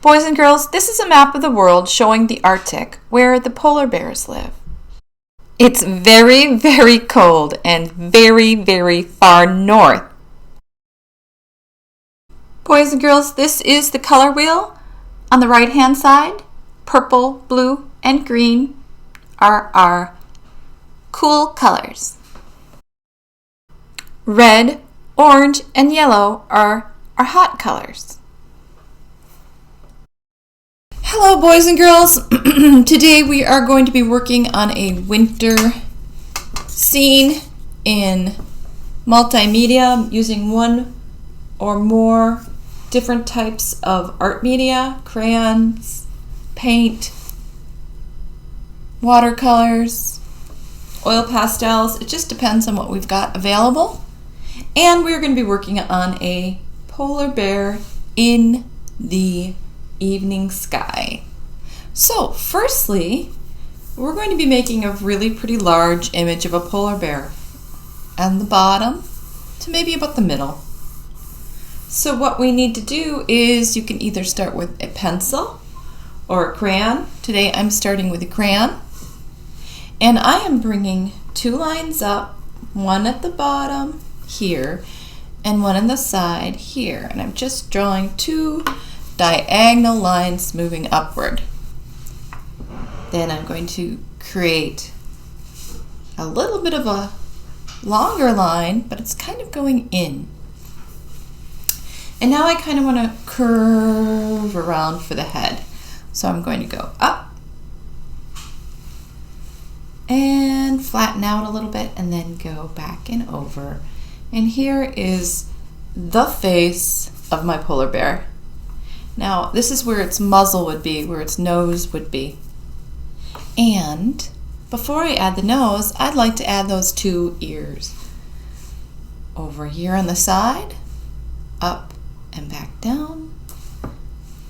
Boys and girls, this is a map of the world showing the Arctic, where the polar bears live. It's very, very cold and very, very far north. Boys and girls, this is the color wheel. On the right-hand side, purple, blue, and green are our cool colors. Red, orange, and yellow are our hot colors. Hello, boys and girls. Today we are going to be working on a winter scene in multimedia using one or more different types of art media: crayons, paint, watercolors, oil pastels. It just depends on what we've got available. And we're going to be working on a polar bear in the evening sky. So firstly, we're going to be making a really pretty large image of a polar bear and the bottom to maybe about the middle. So what we need to do is you can either start with a pencil or a crayon. Today I'm starting with a crayon, and I am bringing two lines up, one at the bottom here and one on the side here, and I'm just drawing two diagonal lines moving upward. Then I'm going to create a little bit of a longer line, but it's kind of going in. And now I kind of want to curve around for the head. So I'm going to go up and flatten out a little bit and then go back and over. And here is the face of my polar bear. Now, this is where its muzzle would be, where its nose would be. And before I add the nose, I'd like to add those two ears. Over here on the side, up and back down.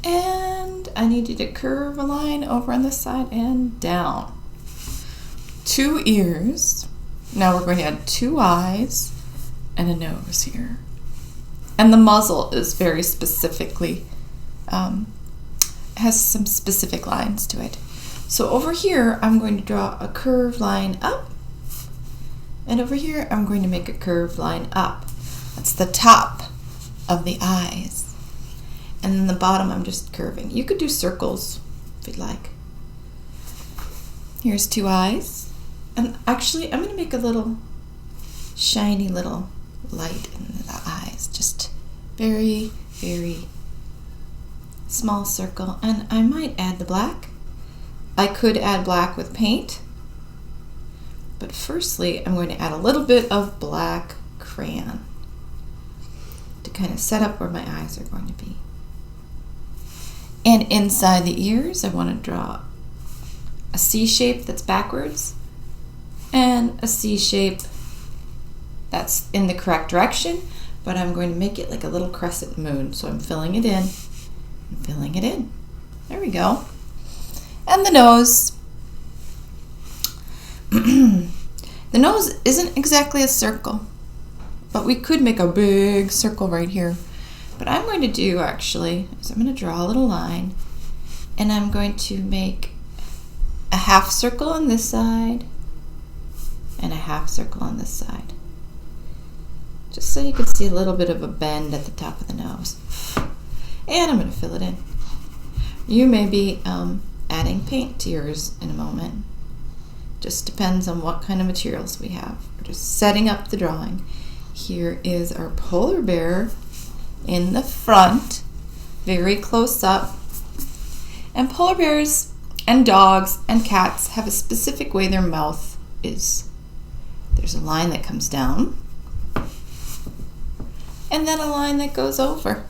And I need you to curve a line over on the side and down. Two ears. Now we're going to add two eyes and a nose here. And the muzzle is very specifically has some specific lines to it. So over here, I'm going to draw a curved line up, and over here, I'm going to make a curved line up. That's the top of the eyes. And then the bottom, I'm just curving. You could do circles if you'd like. Here's two eyes. And actually, I'm going to make a little shiny little light in the eyes. Just very, very small circle, and I might add the black. I could add black with paint, but firstly I'm going to add a little bit of black crayon to kind of set up where my eyes are going to be. And inside the ears, I want to draw a C shape that's backwards and a C shape that's in the correct direction, but I'm going to make it like a little crescent moon, so I'm filling it in. Filling it in. There we go. And the nose. The nose isn't exactly a circle, but we could make a big circle right here. But I'm going to do actually is I'm going to draw a little line, and I'm going to make a half circle on this side and a half circle on this side. Just so you can see a little bit of a bend at the top of the nose. And I'm going to fill it in. You may be adding paint to yours in a moment. Just depends on what kind of materials we have. We're just setting up the drawing. Here is our polar bear in the front, very close up. And polar bears and dogs and cats have a specific way their mouth is. There's a line that comes down, and then a line that goes over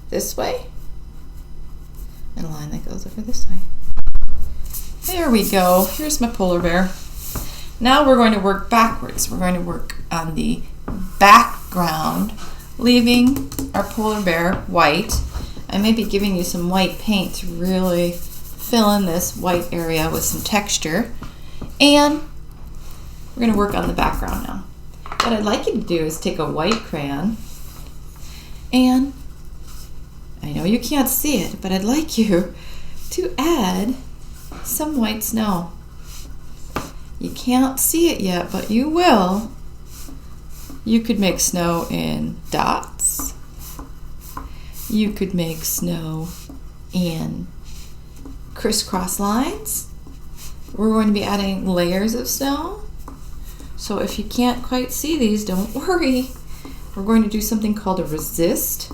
this way, and a line that goes over this way. There we go. Here's my polar bear. Now we're going to work backwards. We're going to work on the background, leaving our polar bear white. I may be giving you some white paint to really fill in this white area with some texture. And we're going to work on the background now. What I'd like you to do is take a white crayon and I know you can't see it, but I'd like you to add some white snow. You can't see it yet, but you will. You could make snow in dots. You could make snow in crisscross lines. We're going to be adding layers of snow. So if you can't quite see these, don't worry. We're going to do something called a resist.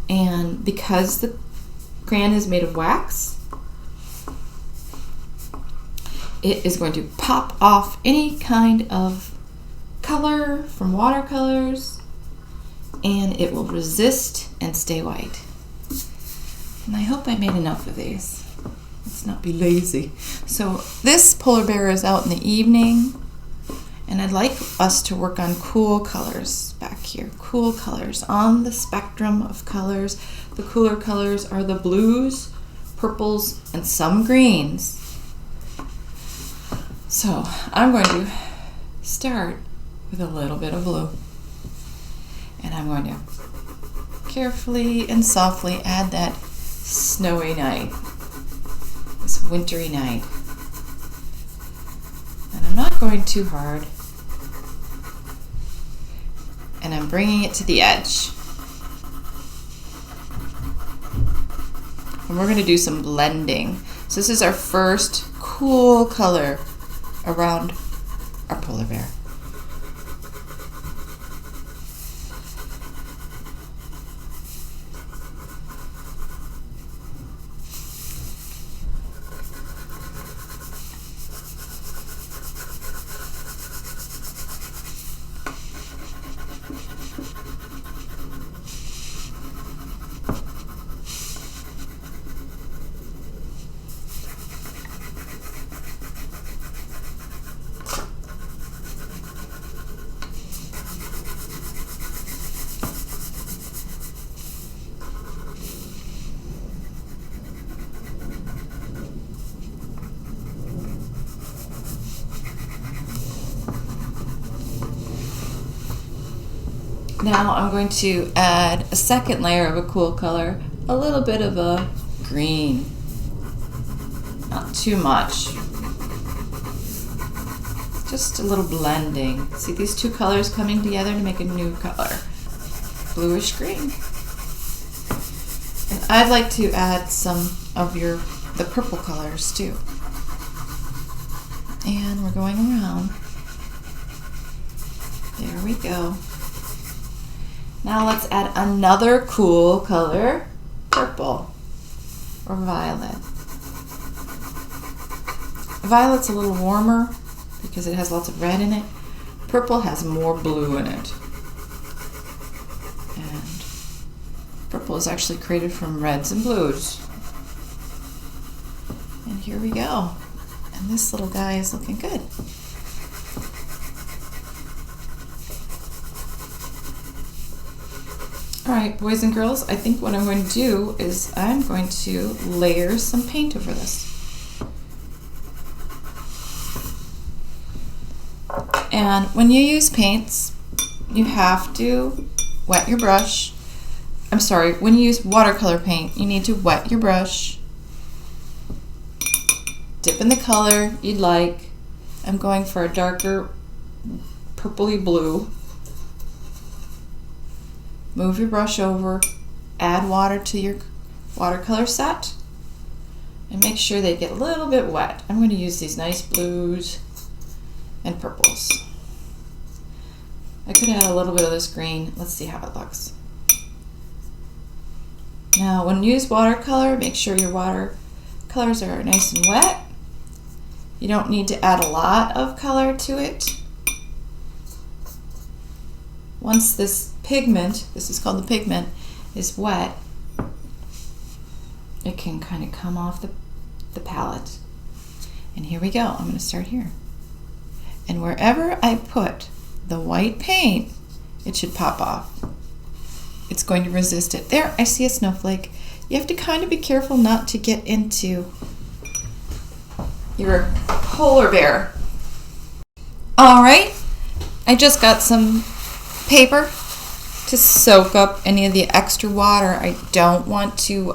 And because the crayon is made of wax, it is going to pop off any kind of color from watercolors, and it will resist and stay white. And I hope I made enough of these. Let's not be lazy. So this polar bear is out in the evening, and I'd like us to work on cool colors back here. Cool colors on the spectrum of colors. The cooler colors are the blues, purples, and some greens. So I'm going to start with a little bit of blue. And I'm going to carefully and softly add that snowy night, this wintry night. And I'm not going too hard. And I'm bringing it to the edge. And we're going to do some blending. So this is our first cool color around our polar bear. Now I'm going to add a second layer of a cool color, a little bit of a green, not too much, just a little blending. See these two colors coming together to make a new color, bluish green. And I'd like to add some of the purple colors too. And we're going around. There we go. Now let's add another cool color, purple or violet. Violet's a little warmer because it has lots of red in it. Purple has more blue in it. And purple is actually created from reds and blues. And here we go. And this little guy is looking good. Alright, boys and girls, I think what I'm going to do is I'm going to layer some paint over this. And when you use paints, you have to wet your brush. I'm sorry, when you use watercolor paint, you need to wet your brush, dip in the color you'd like. I'm going for a darker purpley blue. Move your brush over, add water to your watercolor set, and make sure they get a little bit wet. I'm going to use these nice blues and purples. I could add a little bit of this green. Let's see how it looks. Now, when you use watercolor, make sure your watercolors are nice and wet. You don't need to add a lot of color to it. Once this pigment, this is called the pigment, is wet, it can kind of come off the palette. And here we go. I'm going to start here. And wherever I put the white paint, it should pop off. It's going to resist it. There, I see a snowflake. You have to kind of be careful not to get into your polar bear. All right, I just got some paper to soak up any of the extra water. I don't want to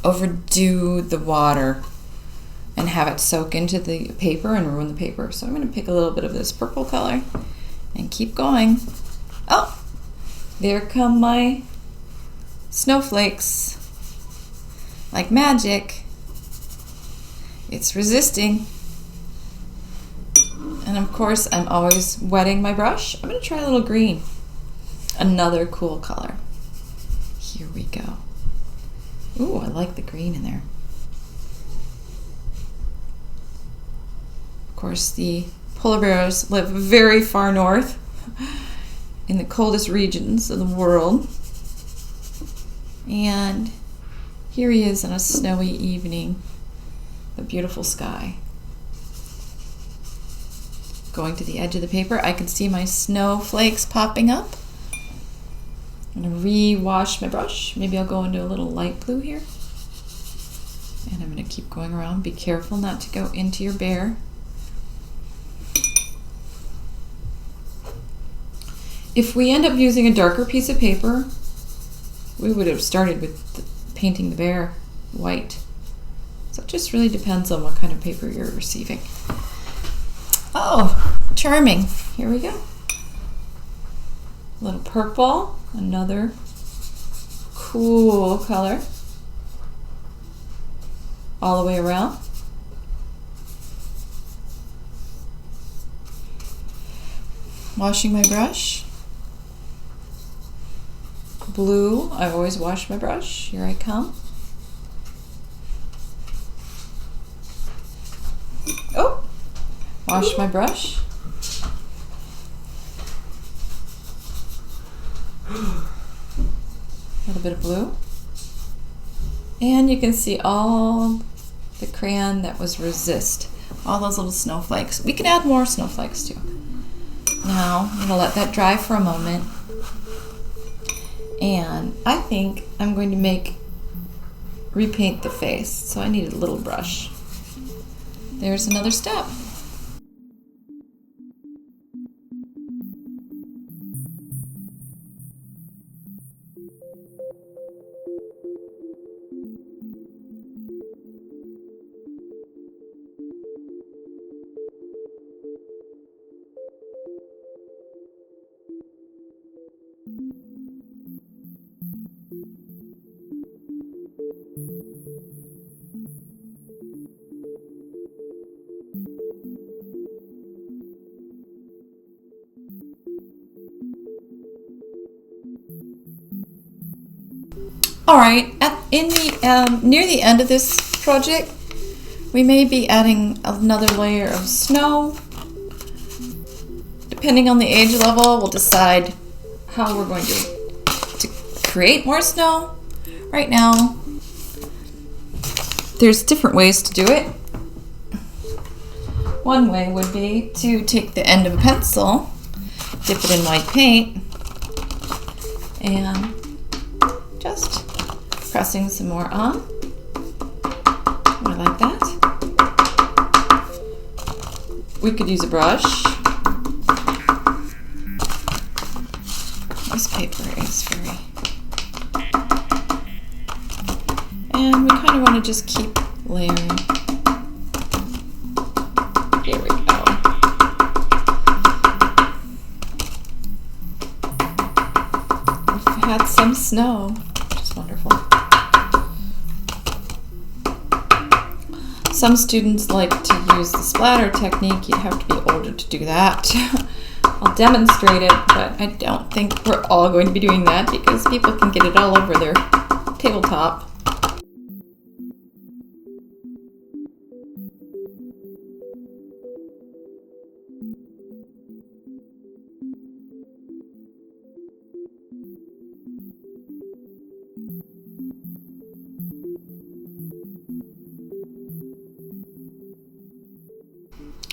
overdo the water and have it soak into the paper and ruin the paper. So I'm going to pick a little bit of this purple color and keep going. Oh, there come my snowflakes. Like magic. It's resisting. And of course, I'm always wetting my brush. I'm going to try a little green. Another cool color. Here we go. Ooh, I like the green in there. Of course, the polar bears live very far north in the coldest regions of the world. And here he is on a snowy evening. The beautiful sky. Going to the edge of the paper, I can see my snowflakes popping up. I'm going to re-wash my brush. Maybe I'll go into a little light blue here. And I'm going to keep going around. Be careful not to go into your bear. If we end up using a darker piece of paper, we would have started with painting the bear white. So it just really depends on what kind of paper you're receiving. Oh, charming. Here we go. A little purple, another cool color. All the way around. Washing my brush. Blue, I always wash my brush. Here I come. Oh, wash my brush. A little bit of blue. And you can see all the crayon that was resist. All those little snowflakes. We can add more snowflakes too. Now, I'm going to let that dry for a moment. And I think I'm going to repaint the face. So I need a little brush. There's another step. All right, near the end of this project, we may be adding another layer of snow. Depending on the age level, we'll decide how we're going to create more snow. Right now, there's different ways to do it. One way would be to take the end of a pencil, dip it in white paint, and just pressing some more on. I like that. We could use a brush. This paper is very... And we kind of want to just keep layering. Here we go. We've had some snow, which is wonderful. Some students like to use the splatter technique. You have to be older to do that. I'll demonstrate it, but I don't think we're all going to be doing that because people can get it all over their tabletop.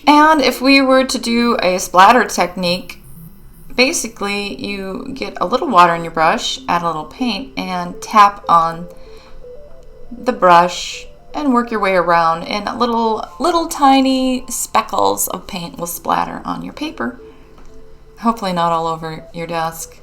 And if we were to do a splatter technique, basically you get a little water in your brush, add a little paint, and tap on the brush and work your way around, and little tiny speckles of paint will splatter on your paper. hopefully not all over your desk.